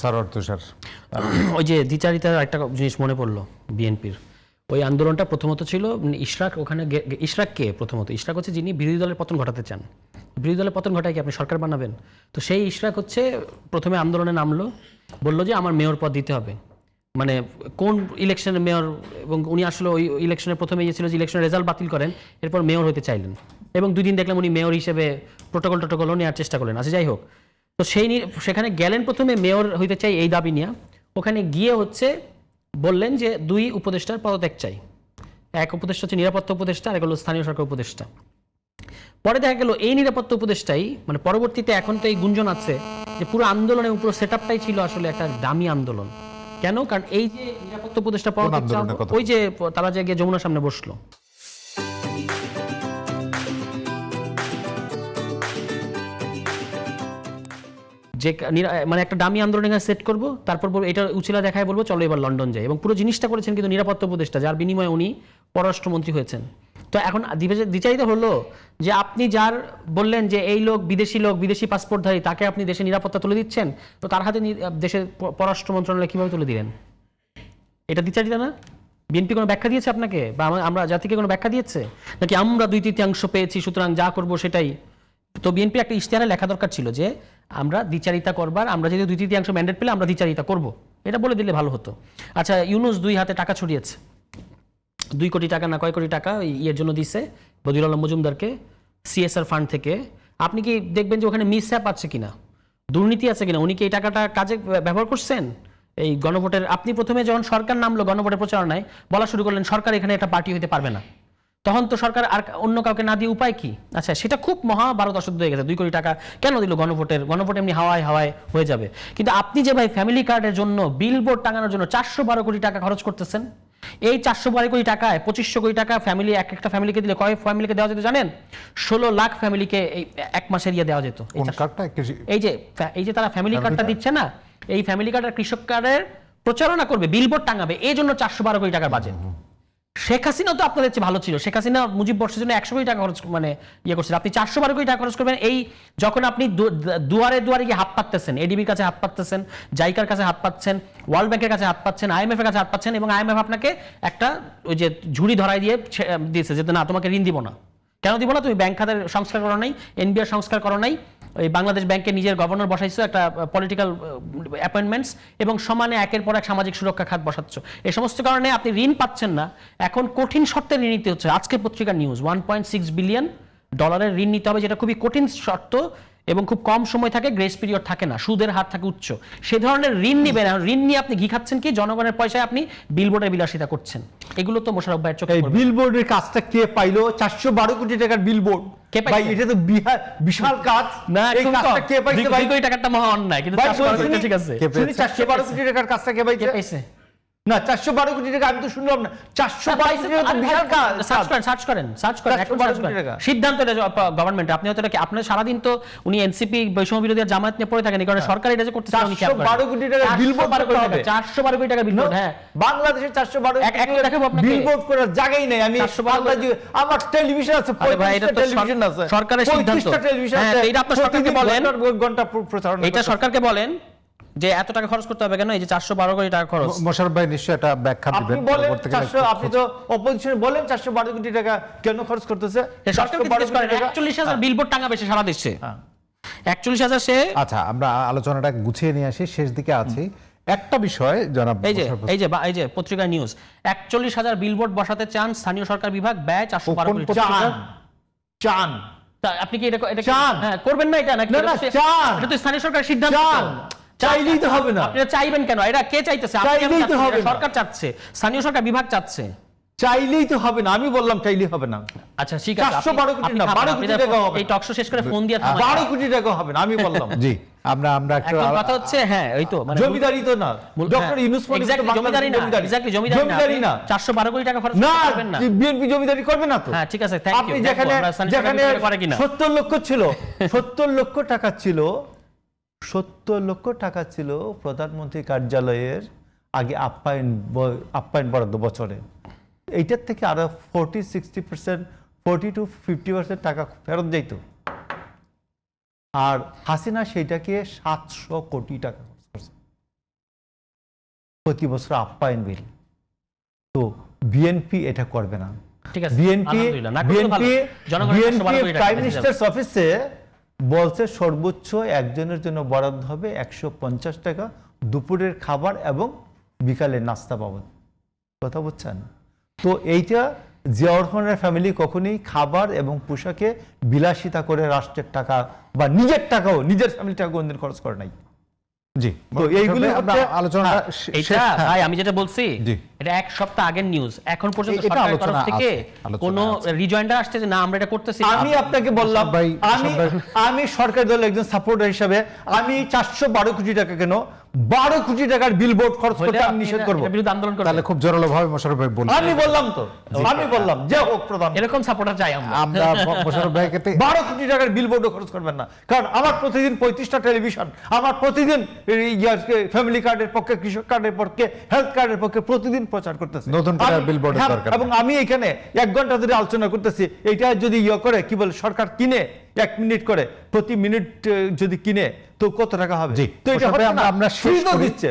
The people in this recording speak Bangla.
সারোয়ার তুষার, ওই যে দ্বিচারিতার একটা জিনিস মনে পড়লো বিএনপির ওই আন্দোলনটা প্রথমত ছিল ইশরাক ওখানে ইশরাক কে প্রথমত ইশরাক হচ্ছে যিনি বিরোধী দলের পতন ঘটাতে চান। বিরোধী দলের পতন ঘটায় কি আপনি সরকার বানাবেন? তো সেই ইশরাক হচ্ছে প্রথমে আন্দোলনে নামলো, বললো যে আমার মেয়র পদ দিতে হবে, মানে কোন ইলেকশনের মেয়র, এবং উনি আসলে ওই ইলেকশনের প্রথমে ছিল যে ইলেকশনের রেজাল্ট বাতিল করেন, এরপর মেয়র হতে চাইলেন এবং 2 দিন দেখলাম উনি মেয়র হিসেবে প্রোটোকলও নেওয়ার চেষ্টা করলেন। আচ্ছা যাই হোক, তো সেখানে গেলেন প্রথমে মেয়র হইতে চাই এই দাবি নিয়ে, ওখানে গিয়ে হচ্ছে বললেন যে 2 উপদেষ্টার পদত্যাগ চাই। এক উপদেষ্টা হচ্ছে নিরাপত্তা উপদেষ্টা, আর এক হলো স্থানীয় সরকার উপদেষ্টা। পরে দেখা গেল এই নিরাপত্তা উপদেষ্টাই, মানে পরবর্তীতে এখন তো এই গুঞ্জন আছে যে পুরো আন্দোলনের উপর সেটআপটাই ছিল আসলে একটা দামি আন্দোলন। কেন? কারণ এই যে নিরাপত্তা উপদেষ্টা পদত্যাগ, ওই যে তারা যে গিয়ে যমুনার সামনে বসলো, যে মানে একটা দামি আন্দোলন এখানে সেট করবো, তারপর এটা উচিলা দেখায় বলবো চলো এবার লন্ডন যাই, এবং পুরো জিনিসটা করেছেন কিন্তু নিরাপত্তা উপদেষ্টা, যার বিনিময়ে উনি পররাষ্ট্রমন্ত্রী হয়েছেন। তো এখন দ্বিচারিতা হলো যে আপনি যার বললেন যে এই লোক বিদেশি পাসপোর্টধারী, তাকে আপনি দেশে নিরাপত্তা তুলে দিচ্ছেন, তো তার হাতে দেশের পররাষ্ট্র মন্ত্রণালয় কিভাবে তুলে দিলেন? এটা দ্বিচারিতা না? বিএনপি কোনো ব্যাখ্যা দিয়েছে আপনাকে, বা আমরা জাতিকে কোনো ব্যাখ্যা দিয়েছে নাকি আমরা 2/3 পেয়েছি সুতরাং যা করবো সেটাই? তো বিএনপি একটা ইশতেহারে লেখা দরকার ছিল যে আমরা দ্বিচারিতা করবার, আমরা যদি 2/3 ম্যান্ডেট পেলে আমরা দ্বিচারিতা করব, এটা বলে দিলে ভালো হতো। আচ্ছা, ইউনূস 2 হাতে টাকা ছড়িয়েছে, 2 কোটি টাকা না কয় কোটি টাকা ইয়ের জন্য দিছে বদিউল আলম মজুমদারকে সিএসআর ফান্ড থেকে। আপনি কি দেখবেন যে ওখানে মিসহ্যাপ আছে কিনা, দুর্নীতি আছে কিনা, উনি কি এই টাকাটা কাজে ব্যবহার করছেন? এই গণভোটের আপনি প্রথমে যখন সরকার নামলো গণভোটের প্রচারণায় বলা শুরু করলেন সরকার এখানে একটা পার্টি হতে পারবে না, তখন তো সরকার আর অন্য কাউকে না দিয়ে উপায় কি? আচ্ছা, সেটা খুব মহাভারত অশুদ্ধ হয়ে গেছে। 2 কোটি টাকা কেন দিল গণভোট এমনি হাওয়ায় হয়ে যাবে। কিন্তু আপনি যে ভাই ফ্যামিলি কার্ডের জন্য বিলবোর্ড টাঙানোর জন্য 412 কোটি টাকা খরচ করতেছেন, এই 412 কোটি টাকায় 2500 কোটি টাকা ফ্যামিলি, একটা ফ্যামিলিকে দিলে কয় ফ্যামিলিকে দেওয়া যেত জানেন? 16 লাখ ফ্যামিলিকে এই 1 মাসের ইয়ে দেওয়া যেত। এই যে তারা ফ্যামিলি কার্ডটা দিচ্ছে না, এই ফ্যামিলি কার্ড আর কৃষক কার্ডের প্রচারণা করবে, বিলবোর্ড টাঙাবে, এই জন্য 412 কোটি টাকার বাজেট। শেখ হাসিনা তো আপনাদের চেয়ে ভালো ছিল, শেখ হাসিনা মুজিব বর্ষের জন্য 100 কোটি টাকা খরচ মানে ইয়ে করছিল, আপনি 412 কোটি টাকা খরচ করবেন। এই যখন আপনি দুয়ারে গিয়ে হাত পাততেছেন, এডিবির কাছে হাত পাততেছেন, জাইকার কাছে হাত পাচ্ছেন, ওয়ার্ল্ড ব্যাংকের কাছে হাত পাচ্ছেন, আইএমএফ এর কাছে হাত পাচ্ছেন, এবং আইএমএফ আপনাকে একটা ওই যে ঝুড়ি ধরাই দিয়েছে যে না তোমাকে ঋণ দিব না। কেন দিব না? তুমি ব্যাংক খাতের সংস্কার করো নাই, এনবিআর সংস্কার করো নাই, ওই বাংলাদেশ ব্যাংকে নিজের গভর্নর বসাইছো, একটা পলিটিক্যাল অ্যাপয়েন্টমেন্টস, এবং সমানে একের পর এক সামাজিক সুরক্ষা খাত বসাচ্ছ। এই সমস্ত কারণে আপনি ঋণ পাচ্ছেন না, এখন কঠিন শর্তে ঋণ নিতে হচ্ছে। আজকে পত্রিকার নিউজ, $1.6 বিলিয়ন ঋণ নিতে হবে, যেটা খুবই কঠিন শর্ত এবং খুব কম সময় থাকে, গ্রেস পিরিয়ড থাকে না, সুদের হার থাকে উচ্চ। সে ধরনের ঋণ নিবেন, ঋণ নিয়ে আপনি ঘি খাচ্ছেন কি? জনগণের পয়সায় আপনি বিলবোর্ডের বিলাসিতা করছেন। এগুলো তো মোশাররফ ভাইয়ের চোখে পড়বে। বিলবোর্ডের কাজটা কে পাইলো? 412 কোটি টাকার বিলবোর্ড, ভাই এটা তো বিশাল কাজ না। এই কাজটা কে পাইছে ভাই? 2 কোটি টাকাটা মহা অন্যায়, কিন্তু 412 কোটি ঠিক আছে। 412 কোটি টাকার কাজটা কে পাইছে? না, 412 কোটি টাকা আমি তো শুনলাম না। 412 কোটি টাকা বিশাল কাজ। সার্চ করেন সিদ্ধান্ত গভর্নমেন্ট। আপনি হয়তো আপনার সারাদিন তো উনি এনসিপি বৈষম্য বিরোধী জামায়াত নিয়ে পড়ে থাকেন, এই কারণে সরকার এটা যে করতেছে 412 কোটি টাকা বিলবোর্ড করতে হবে। 412 কোটি টাকা বিলবোর্ড, হ্যাঁ বাংলাদেশে 412 দেখাবো আপনাকে। বিলবোর্ড করার জায়গাই নেই। আমি আমার টেলিভিশন আছে, 35টা টেলিভিশন আছে, সরকারের সিদ্ধান্ত। হ্যাঁ, এটা আপনার সরকারকে বলেন, ঘন্টা প্রচারণা, এটা সরকারকে বলেন যে এত টাকা খরচ করতে হবে কেন? এই যে 412 কোটি টাকা খরচ। মোশাররফ ভাই নিশ্চয়ই এটা ব্যাখ্যা দিবেন। আপনি তো অপোজিশন বলেন 412 কোটি টাকা কেন খরচ করতেছে? সরকারকে জিজ্ঞেস করেন 41,000 বিলবোর্ড টাঙাবে সে সারা দেশে। 41,000 সে। আচ্ছা, আমরা আলোচনাটা গুছিয়ে নিয়ে আসি, শেষ দিকে আছি। একটা বিষয় জনাব, এই যে পত্রিকা নিউজ, 41,000 বিলবোর্ড বসাতে চান স্থানীয় সরকার বিভাগ, ব্যয় 412 কোটি চান। আপনি কি এটা চান? হ্যাঁ, করবেন না এটা নাকি? এটা তো স্থানীয় সরকারের সিদ্ধান্ত। চাইলেই তো হবে না। আপনারা চাইবেন কেন? এটা কে চাইতেছে? সরকার চাচ্ছে, স্থানীয় সরকার বিভাগ চাচ্ছে। চাইলেই তো হবে না। আমি বললাম চাইলেই হবে না। আচ্ছা ঠিক আছে, 412 কোটি না, 12 কোটি টাকা হবে। এই টকশো শেষ করে ফোন দিয়ে 12 কোটি টাকা হবে না, আমি বললাম। জি, আমরা একটু কথা হচ্ছে, হ্যাঁ ওই তো মানে জমিদারি তো না, ডক্টর ইউনূস জমিদারি না, 412 কোটি টাকা খরচ করবেন না। বিএনপি জমিদারি করবে না তো। হ্যাঁ ঠিক আছে, থ্যাংক ইউ। যেখানে 70 লক্ষ ছিল, 70 লক্ষ টাকা ছিল, 70 লক্ষ টাকা ছিল প্রধানমন্ত্রী কার্যালয়ের আগে আপ্যায়ন বরাদ্দ বছরে। এইটার থেকে আরো 40-60%, 40-50% টাকা ফেরত যাইত। আর হাসিনা সেইটাকে 700 কোটি টাকা খরচ করছে। প্রতি বছর আপ্যায়ন বিল। তো বিএনপি এটা করবে না। ঠিক আছে, বিএনপি আলহামদুলিল্লাহ, না করলে ভালো। জনগণের কষ্ট ভালো করে টাকা প্রাইম বেঁচে মিনিস্টার্স অফিসে বলছে সর্বোচ্চ একজনের জন্য বরাদ্দ হবে 150 টাকা দুপুরের খাবার এবং বিকালের নাস্তা বাবদ। কথা বুঝছেন? তো এইটা জিয়াউর রহমানের ফ্যামিলি কখনোই খাবার এবং পোশাকে বিলাসিতা করে রাষ্ট্রের টাকা বা নিজের টাকাও, নিজের ফ্যামিলি টাকা কোনদিন খরচ করে নাই। জি, তো এইগুলো আমরা আলোচনা এটা ভাই আমি যেটা বলছি জি। এটা এক সপ্তাহ আগের নিউজ, এখন পর্যন্ত এটা সরকারের তরফ আলোচনা থেকে আছে, আলোচনা কোনো আছে। রিজয়েন্ডার আসছে যে না আমরা এটা করতেছি। আমি আপনাকে বললাম, আমি সরকারি দলের একজন সাপোর্টার হিসেবে আমি 412 কোটি টাকা কেন 12 কোটি টাকার বিলবোর্ড খরচ করতে আমি নিষেধ করব। এটার বিরুদ্ধে আন্দোলন করবে। তাহলে খুব জোরালো ভাবে মোশাররফ ভাই বললেন। আমি বললাম তো, আমি বললাম যে হোক প্রধান, এরকম সাপোর্টার চাই আমরা। আমরা মোশাররফ ভাইকে 12 কোটি টাকার বিলবোর্ডও খরচ করবেন না, কারণ আমার প্রতিদিন 35টা টেলিভিশন, আমার প্রতিদিন ফ্যামিলি কার্ডের পক্ষে, কৃষক কার্ডের পক্ষে, হেলথ কার্ডের পক্ষে প্রতিদিন প্রচার করতেছে। নতুন করে আমি- বিলবোর্ডের হ্যাঁ, দরকার এবং আমি এখানে 1 ঘন্টা ধরে আলোচনা করতেছি, এটা যদি করে কি বলে সরকার কিনে 1 মিনিট করে প্রতি মিনিট যদি কিনে তো কত টাকা হবে? জি, তো এটা মোশাররফ ভাই, হচ্ছে না, আমরা শেষ free তো করি। দিচ্ছে।